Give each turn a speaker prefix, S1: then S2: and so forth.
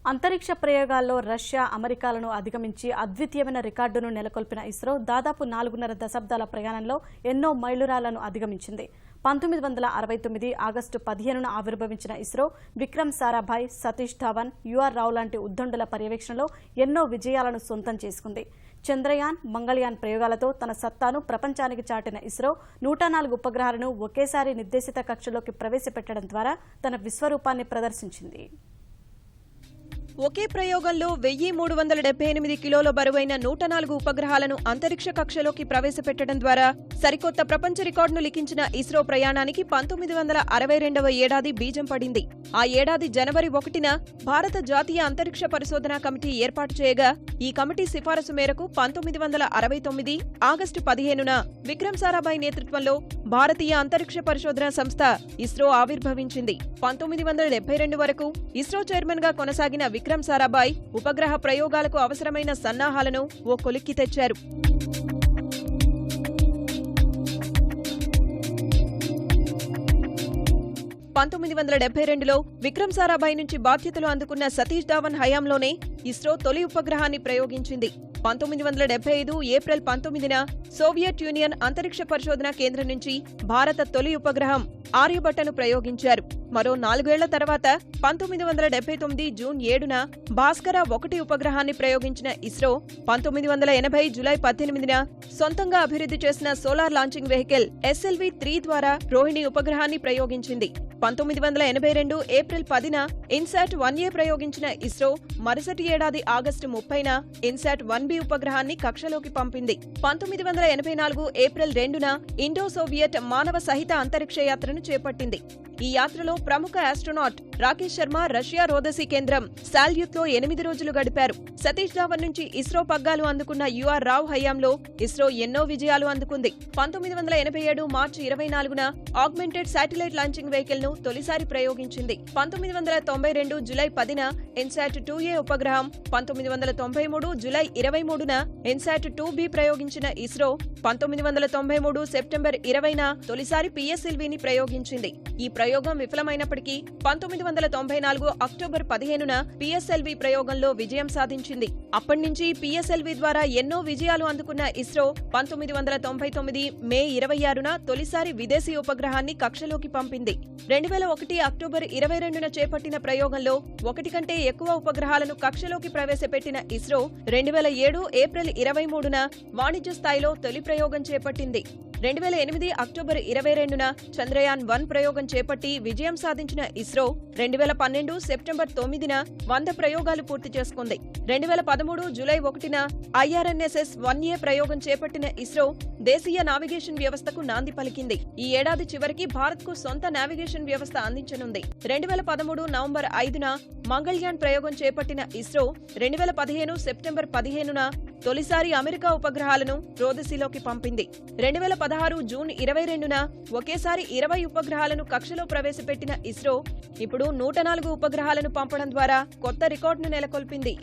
S1: అంతరిక్ష ప్రయోగాల్లో రష్యా, అమెరికాలను అధిగమించి అద్వితీయమైన రికార్డును నెలకొల్పిన ఇస్రో దాదాపు 4.5 దశాబ్దాల ప్రయాణంలో ఎన్నో మైలురాళ్లను అధిగమించింది. 1969 ఆగస్టు 15న ఆవిర్భవించిన ఇస్రో విక్రమ్ సారాభాయ్, సతీష్ ధావన్, యుఆర్ రావ్ లాంటి ఉద్దండుల పర్యవేక్షణలో ఎన్నో విజయాలను సొంతం చేసుకుంది. చంద్రయాన్, మంగళయాన్ ప్రయోగాలతో తన సత్తాను ప్రపంచానికి చాటిన ఇస్రో 104 ఉపగ్రహాలను ఒకేసారి నిర్దేశిత కక్షలోకి ప్రవేశపెట్టడం ద్వారా తన విశ్వరూపాన్ని ప్రదర్శించింది.
S2: ఒకే ప్రయోగంలో 1378 కిలోల బరువైన 104 ఉపగ్రహాలను అంతరిక్ష కక్షలోకి ప్రవేశపెట్టడం ద్వారా సరికొత్త ప్రపంచ రికార్డును లిఖించిన ఇస్రో ప్రయాణానికి 1962వ ఏడాది బీజం పడింది. ఆ ఏడాది జనవరి 1న భారత జాతీయ అంతరిక్ష పరిశోధనా కమిటీ ఏర్పాటు చేయగా, ఈ కమిటీ సిఫారసు మేరకు 1969 ఆగస్టు 15న విక్రమ్ సారాభాయ్ నేతృత్వంలో భారతీయ అంతరిక్ష పరిశోధనా సంస్థ ఇస్రో ఆవిర్భవించింది. 1972 వరకు ఇస్రో చైర్మన్ గా కొనసాగిన విక్రమ్ సారాభాయ్ ఉపగ్రహ ప్రయోగాలకు అవసరమైన సన్నాహాలను ఓ కొలిక్కి తెచ్చారు. 1972లో విక్రమ్ సారాభాయ్ నుంచి బాధ్యతలు అందుకున్న సతీష్ ధావన్ హయాంలోనే ఇస్రో తొలి ఉపగ్రహాన్ని ప్రయోగించింది. 1975 ఏప్రిల్ 19న సోవియట్ యూనియన్ అంతరిక్ష పరిశోధనా కేంద్రం నుంచి భారత తొలి ఉపగ్రహం ఆర్యభట్టను ప్రయోగించారు. మరో 4 ఏళ్ల తర్వాత 1979 జూన్ 7న భాస్కర-1 ఉపగ్రహాన్ని ప్రయోగించిన ఇస్రో 1980 జూలై 18న సొంతంగా అభివృద్ధి చేసిన సోలార్ లాంచింగ్ వెహికల్ SLV-3 ద్వారా రోహిణి ఉపగ్రహాన్ని ప్రయోగించింది. 1982 ఏప్రిల్ 10న ఇన్సాట్-1A ప్రయోగించిన ఇస్రో మరుసటి ఏడాది ఆగస్టు 30న ఇన్సాట్-1B ఉపగ్రహాన్ని కక్షలోకి పంపింది. 1984 ఏప్రిల్ 2న ఇండో-సోవియట్ మానవ సహిత అంతరిక్ష యాత్రను చేపట్టింది. ఈ యాత్రలో ప్రముఖ ఆస్ట్రోనాట్ రాకేష్ శర్మ రష్యా రోదసీ కేంద్రం సాల్యూట్లో 8 రోజులు గడిపారు. సతీష్ ధావన్ నుంచి ఇస్రో పగ్గాలు అందుకున్న యుఆర్ రావ్ హయాంలో ఇస్రో ఎన్నో విజయాలు అందుకుంది. 1987 మార్చి 24న ఆగ్మెంటెడ్ శాటిలైట్ లాంచింగ్ వెహికల్ ను తొలిసారి ప్రయోగించింది. 1992 జూలై 10న ఇన్సాట్-2A ఉపగ్రహం, 1993 జూలై 23న ఇన్సాట్-2B ప్రయోగించిన ఇస్రో 1993 సెప్టెంబర్ 20న తొలిసారి PSLV-ని ప్రయోగించింది. ఈ ప్రయోగం విఫలమైనప్పటికీ 1994 అక్టోబర్ 15న PSLV ప్రయోగంలో విజయం సాధించింది. అప్పటినుంచి PSLV ద్వారా ఎన్నో విజయాలు అందుకున్న ఇస్రో 1999 మే 26న తొలిసారి విదేశీ ఉపగ్రహాన్ని కక్షలోకి పంపింది. 2001 అక్టోబర్ 22న చేపట్టిన ప్రయోగంలో 1 కంటే ఎక్కువ ఉపగ్రహాలను కక్షలోకి ప్రవేశపెట్టిన ఇస్రో 2007 ఏప్రిల్ 23న వాణిజ్య స్థాయిలో తొలి ప్రయోగం చేపట్టింది. 2008 అక్టోబర్ 22న చంద్రయాన్-1 ప్రయోగం చేపట్టి విజయం సాధించిన ఇస్రో 2012 సెప్టెంబర్ 9న 100 ప్రయోగాలు పూర్తి చేసుకుంది. 2013 జూలై 1న IRNSS-1A ప్రయోగం చేపట్టిన ఇస్రో దేశీయ నావిగేషన్ వ్యవస్థకు నాంది పలికింది. ఈ ఏడాది చివరికి భారత్కు సొంత నావిగేషన్ వ్యవస్థ అందించనుంది. 2013 నవంబర్ 5న మంగళయాన్ ప్రయోగం చేపట్టిన ఇస్రో 2015 సెప్టెంబర్ 15న తొలిసారి అమెరికా ఉపగ్రహాలను రోదసీలోకి పంపింది. 2016 జూన్ 22న ఒకేసారి 20 ఉపగ్రహాలను కక్షలో ప్రవేశపెట్టిన ఇస్రో ఇప్పుడు 104 ఉపగ్రహాలను పంపడం ద్వారా కొత్త రికార్డును నెలకొల్పింది.